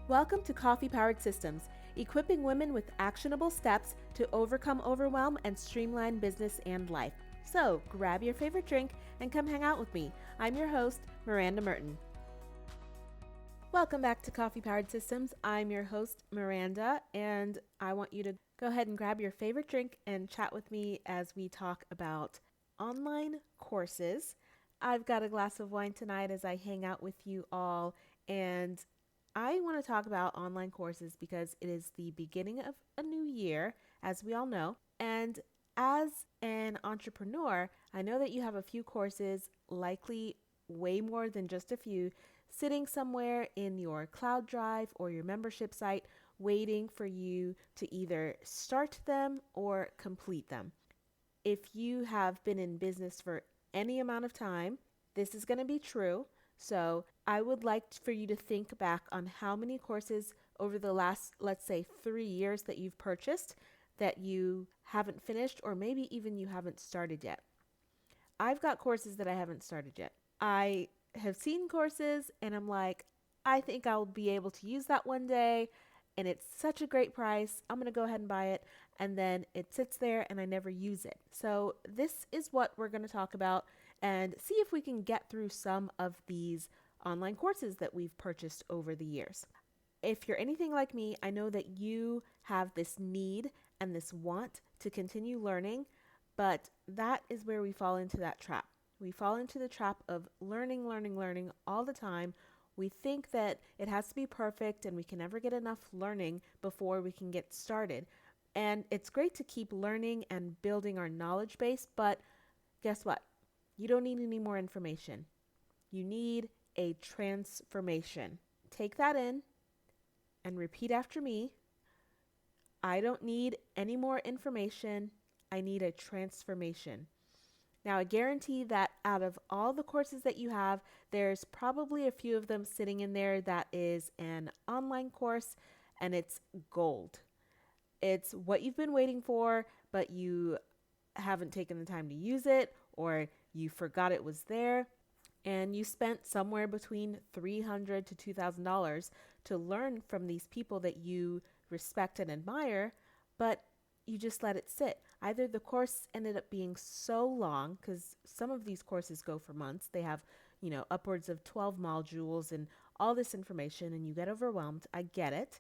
Welcome to Coffee Powered Systems, equipping women with actionable steps to overcome overwhelm and streamline business and life. So grab your favorite drink and come hang out with me. I'm your host, Miranda Merton. Welcome back to Coffee Powered Systems. I'm your host, Miranda, and I want you to go ahead and grab your favorite drink and chat with me as we talk about online courses. I've got a glass of wine tonight as I hang out with you all, and I want to talk about online courses because it is the beginning of a new year, as we all know. And as an entrepreneur, I know that you have a few courses, likely way more than just a few, sitting somewhere in your cloud drive or your membership site, waiting for you to either start them or complete them. If you have been in business for any amount of time, this is going to be true. So I would like for you to think back on how many courses over the last, let's say, 3 years that you've purchased that you haven't finished, or maybe even you haven't started yet. I've got courses that I haven't started yet. I have seen courses and I'm like, I think I'll be able to use that one day. And it's such a great price. I'm going to go ahead and buy it. And then it sits there and I never use it. So this is what we're going to talk about and see if we can get through some of these online courses that we've purchased over the years. If you're anything like me, I know that you have this need and this want to continue learning, but that is where we fall into that trap. We fall into the trap of learning all the time. We think that it has to be perfect and we can never get enough learning before we can get started. And it's great to keep learning and building our knowledge base, but guess what? You don't need any more information. You need a transformation. Take that in and repeat after me. I don't need any more information. I need a transformation. Now, I guarantee that out of all the courses that you have, there's probably a few of them sitting in there that is an online course and it's gold. It's what you've been waiting for, but you haven't taken the time to use it, or you forgot it was there, and you spent somewhere between $300 to $2,000 to learn from these people that you respect and admire, but you just let it sit. Either the course ended up being so long, because some of these courses go for months. They have, upwards of 12 modules and all this information, and you get overwhelmed. I get it.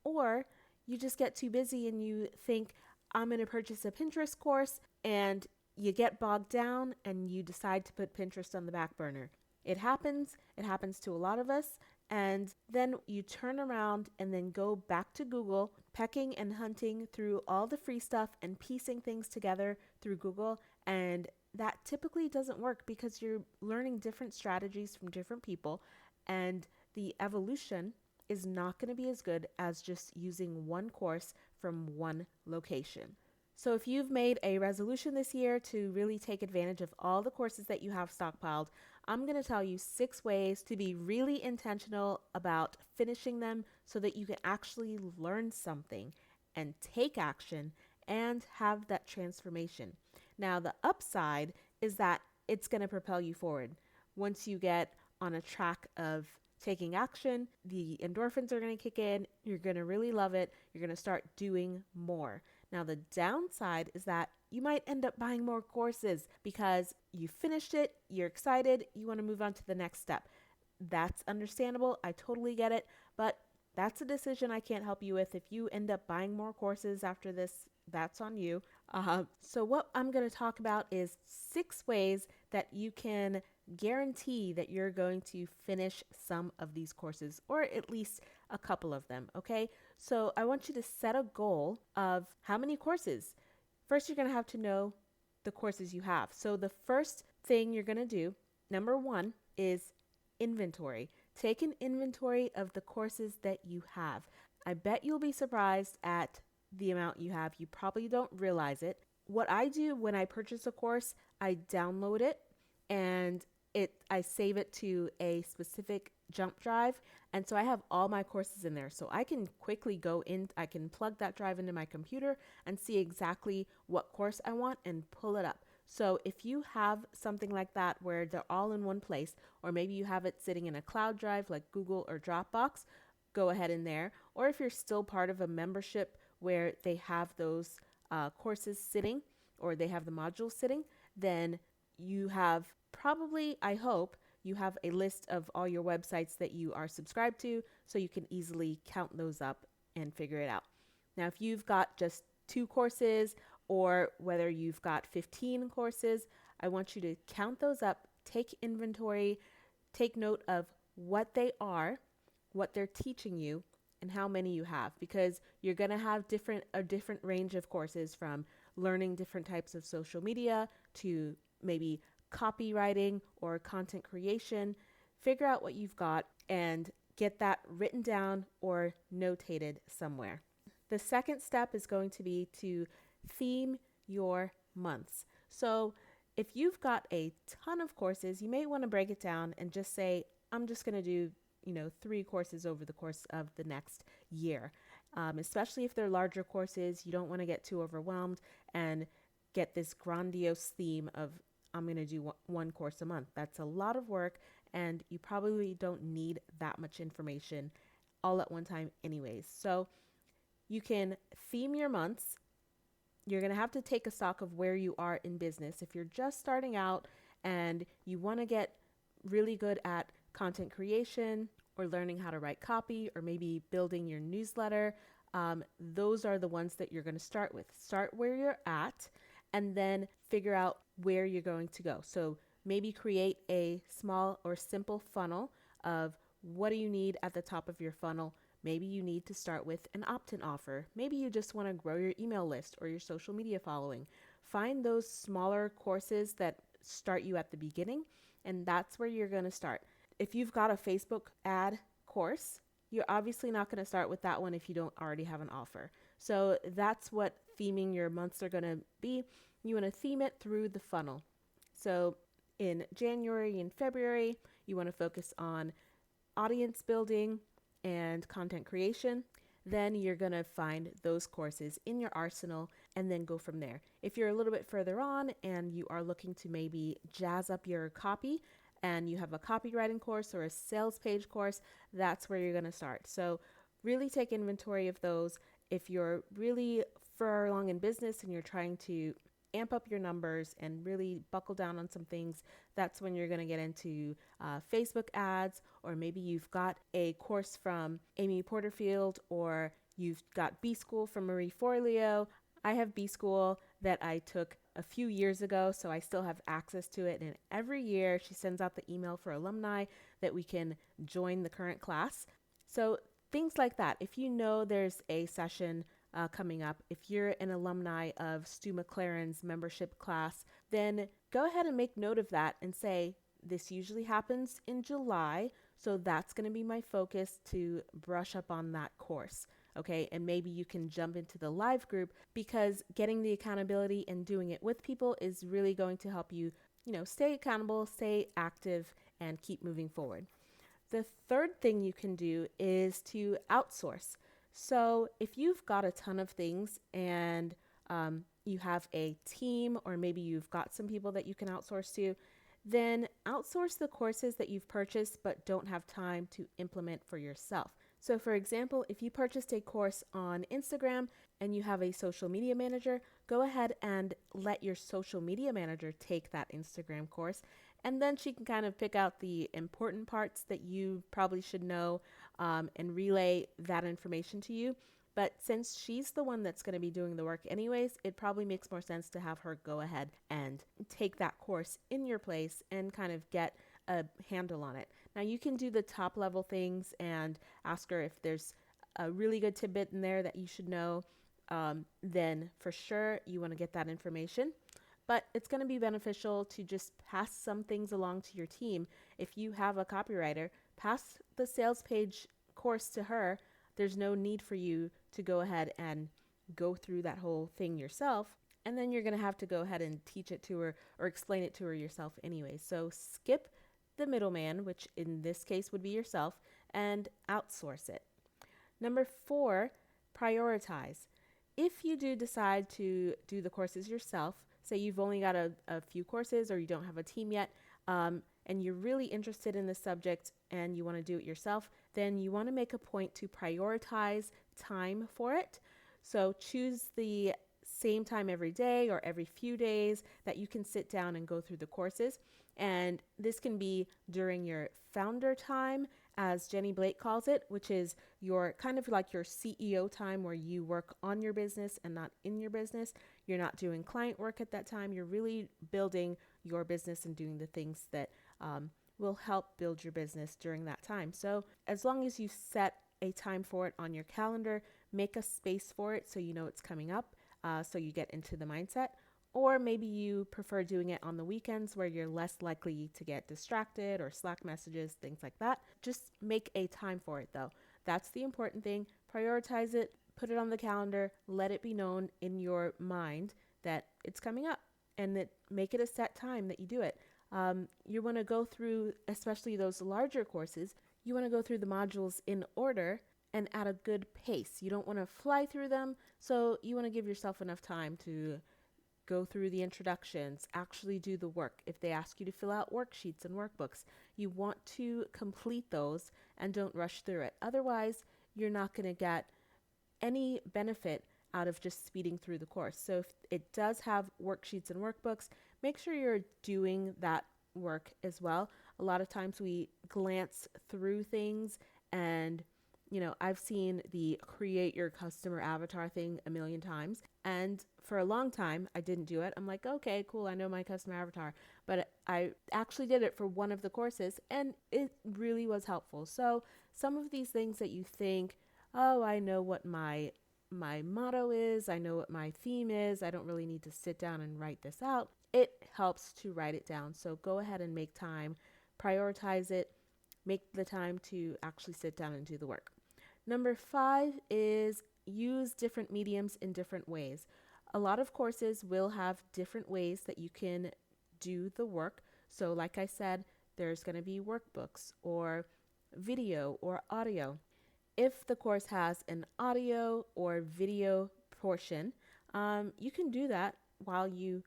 Or you just get too busy and you think, I'm going to purchase a Pinterest course, and you get bogged down and you decide to put Pinterest on the back burner. It happens to a lot of us. And then you turn around and then go back to Google, pecking and hunting through all the free stuff and piecing things together through Google. And that typically doesn't work because you're learning different strategies from different people. And the evolution is not going to be as good as just using one course from one location. So if you've made a resolution this year to really take advantage of all the courses that you have stockpiled, I'm going to tell you 6 ways to be really intentional about finishing them so that you can actually learn something and take action and have that transformation. Now, the upside is that it's going to propel you forward. Once you get on a track of taking action, the endorphins are going to kick in. You're going to really love it. You're going to start doing more. Now, the downside is that you might end up buying more courses because you finished it, you're excited, you want to move on to the next step. That's understandable. I totally get it, but that's a decision I can't help you with. If you end up buying more courses after this, that's on you. So what I'm going to talk about is 6 ways that you can guarantee that you're going to finish some of these courses, or at least a couple of them, okay? So I want you to set a goal of how many courses. First, you're going to have to know the courses you have. So the first thing you're going to do, number 1, is inventory. Take an inventory of the courses that you have. I bet you'll be surprised at the amount you have. You probably don't realize it. What I do when I purchase a course, I download it and I save it to a specific jump drive. And so I have all my courses in there. So I can quickly go in, I can plug that drive into my computer and see exactly what course I want and pull it up. So if you have something like that where they're all in one place, or maybe you have it sitting in a cloud drive like Google or Dropbox, go ahead in there. Or if you're still part of a membership where they have those courses sitting, or they have the modules sitting, then you have probably, I hope, you have a list of all your websites that you are subscribed to, so you can easily count those up and figure it out. Now, if you've got just 2 courses, or whether you've got 15 courses, I want you to count those up, take inventory, take note of what they are, what they're teaching you, and how many you have, because you're going to have a different range of courses, from learning different types of social media to maybe copywriting or content creation. Figure out what you've got and get that written down or notated somewhere. The second step is going to be to theme your months. So if you've got a ton of courses, you may want to break it down and just say, I'm just going to do 3 courses over the course of the next year. Especially if they're larger courses, you don't want to get too overwhelmed and get this grandiose theme of, I'm going to do 1 course a month. That's a lot of work, and you probably don't need that much information all at one time anyways. So you can theme your months. You're going to have to take a stock of where you are in business. If you're just starting out and you want to get really good at content creation, or learning how to write copy, or maybe building your newsletter, those are the ones that you're going to start with. Start where you're at and then figure out where you're going to go. So maybe create a small or simple funnel of what do you need at the top of your funnel. Maybe you need to start with an opt-in offer. Maybe you just want to grow your email list or your social media following. Find those smaller courses that start you at the beginning, and that's where you're going to start. If you've got a Facebook ad course, you're obviously not going to start with that one if you don't already have an offer. So that's what theming your months are going to be. You want to theme it through the funnel. So in January and February, you want to focus on audience building and content creation. Then you're going to find those courses in your arsenal and then go from there. If you're a little bit further on and you are looking to maybe jazz up your copy, and you have a copywriting course or a sales page course, that's where you're going to start. So really take inventory of those. If you're really far along in business and you're trying to amp up your numbers and really buckle down on some things, that's when you're going to get into Facebook ads, or maybe you've got a course from Amy Porterfield, or you've got B School from Marie Forleo. I have B School that I took a few years ago, so I still have access to it. And every year she sends out the email for alumni that we can join the current class. So things like that. If you know there's a session coming up, if you're an alumni of Stu McLaren's membership class, then go ahead and make note of that and say, this usually happens in July, so that's going to be my focus to brush up on that course. Okay, and maybe you can jump into the live group, because getting the accountability and doing it with people is really going to help you, stay accountable, stay active, and keep moving forward. The third thing you can do is to outsource. So if you've got a ton of things and you have a team, or maybe you've got some people that you can outsource to, then outsource the courses that you've purchased but don't have time to implement for yourself. So for example, if you purchased a course on Instagram and you have a social media manager, go ahead and let your social media manager take that Instagram course, and then she can kind of pick out the important parts that you probably should know and relay that information to you. But since she's the one that's going to be doing the work anyways, it probably makes more sense to have her go ahead and take that course in your place and kind of get a handle on it. Now you can do the top level things and ask her if there's a really good tidbit in there that you should know. Then for sure you want to get that information. But it's going to be beneficial to just pass some things along to your team. If you have a copywriter, pass the sales page course to her. There's no need for you to go ahead and go through that whole thing yourself. And then you're going to have to go ahead and teach it to her or explain it to her yourself anyway. So skip the middleman, which in this case would be yourself, and outsource it. Number 4, prioritize. If you do decide to do the courses yourself, say you've only got a few courses or you don't have a team yet, and you're really interested in this subject and you want to do it yourself, then you want to make a point to prioritize time for it. So choose the same time every day or every few days that you can sit down and go through the courses. And this can be during your founder time, as Jenny Blake calls it, which is your kind of like your CEO time where you work on your business and not in your business. You're not doing client work at that time. You're really building your business and doing the things that will help build your business during that time. So as long as you set a time for it on your calendar, make a space for it so you know it's coming up, so you get into the mindset. Or maybe you prefer doing it on the weekends where you're less likely to get distracted or Slack messages, things like that. Just make a time for it though. That's the important thing. Prioritize it, put it on the calendar, let it be known in your mind that it's coming up, and that make it a set time that you do it. You want to go through, especially those larger courses, you want to go through the modules in order and at a good pace. You don't want to fly through them, so you want to give yourself enough time to go through the introductions, actually do the work. If they ask you to fill out worksheets and workbooks, you want to complete those and don't rush through it. Otherwise, you're not going to get any benefit out of just speeding through the course. So if it does have worksheets and workbooks, make sure you're doing that work as well. A lot of times we glance through things and I've seen the create your customer avatar thing a million times. And for a long time, I didn't do it. I'm like, okay, cool. I know my customer avatar. But I actually did it for one of the courses and it really was helpful. So some of these things that you think, oh, I know what my motto is. I know what my theme is. I don't really need to sit down and write this out. It helps to write it down. So go ahead and make time, prioritize it, make the time to actually sit down and do the work. Number 5 is use different mediums in different ways. A lot of courses will have different ways that you can do the work. So like I said, there's going to be workbooks or video or audio. If the course has an audio or video portion, you can do that while you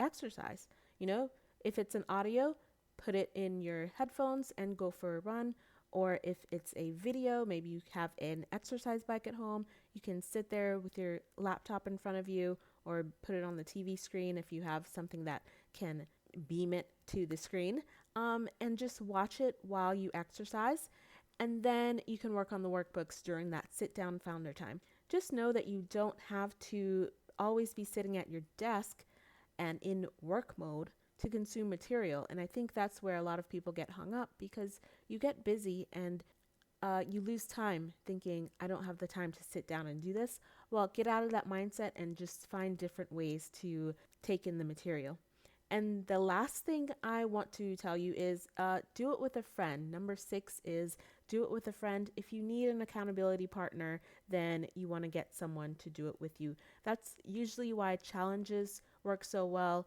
exercise. If it's an audio, put it in your headphones and go for a run. Or if it's a video, maybe you have an exercise bike at home, you can sit there with your laptop in front of you or put it on the TV screen if you have something that can beam it to the screen, and just watch it while you exercise. And then you can work on the workbooks during that sit down founder time. Just know that you don't have to always be sitting at your desk and in work mode to consume material. And I think that's where a lot of people get hung up, because you get busy and you lose time thinking, I don't have the time to sit down and do this. Well, get out of that mindset and just find different ways to take in the material. And the last thing I want to tell you is do it with a friend. Number 6 is do it with a friend. If you need an accountability partner, then you want to get someone to do it with you. That's usually why challenges work so well.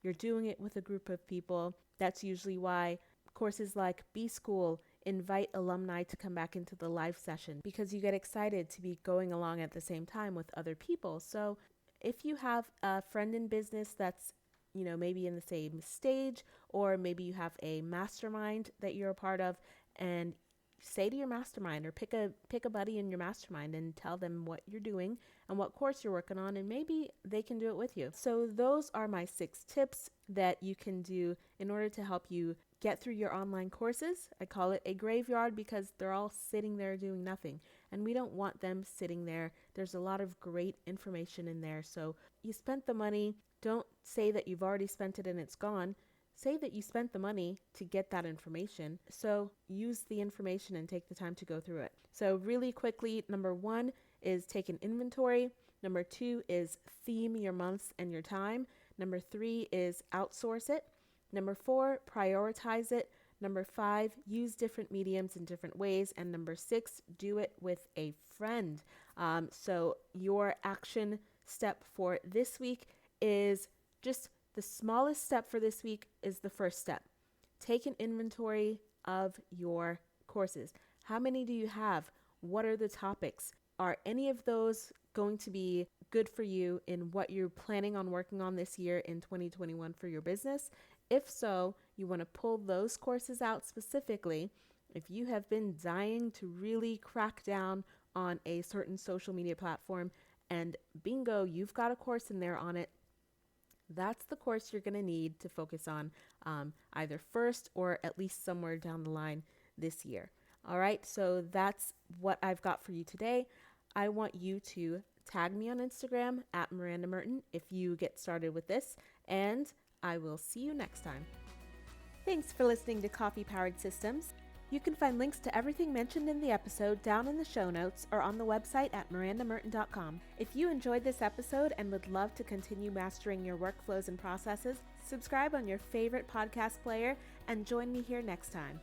You're doing it with a group of people. That's usually why courses like B-School invite alumni to come back into the live session, because you get excited to be going along at the same time with other people. So if you have a friend in business that's maybe in the same stage, or maybe you have a mastermind that you're a part of, and say to your mastermind, or pick a buddy in your mastermind and tell them what you're doing and what course you're working on, and maybe they can do it with you. So those are my 6 tips that you can do in order to help you get through your online courses. I call it a graveyard because they're all sitting there doing nothing, and we don't want them sitting there. There's a lot of great information in there. So you spent the money. Don't say that you've already spent it and it's gone. Say that you spent the money to get that information. So use the information and take the time to go through it. So really quickly, number 1 is take an inventory. Number 2 is theme your months and your time. Number 3 is outsource it. Number 4, prioritize it. Number 5, use different mediums in different ways. And number 6, do it with a friend. So your action step for this week is just the smallest step for this week is the first step. Take an inventory of your courses. How many do you have? What are the topics? Are any of those going to be good for you in what you're planning on working on this year in 2021 for your business? If so, you want to pull those courses out specifically If you have been dying to really crack down on a certain social media platform and bingo, you've got a course in there on it, that's the course you're going to need to focus on either first or at least somewhere down the line this year. All right, so that's what I've got for you today. I want you to tag me on Instagram at Miranda Merton if you get started with this, and I will see you next time. Thanks for listening to Coffee Powered Systems. You can find links to everything mentioned in the episode down in the show notes or on the website at mirandamerton.com. If you enjoyed this episode and would love to continue mastering your workflows and processes, subscribe on your favorite podcast player and join me here next time.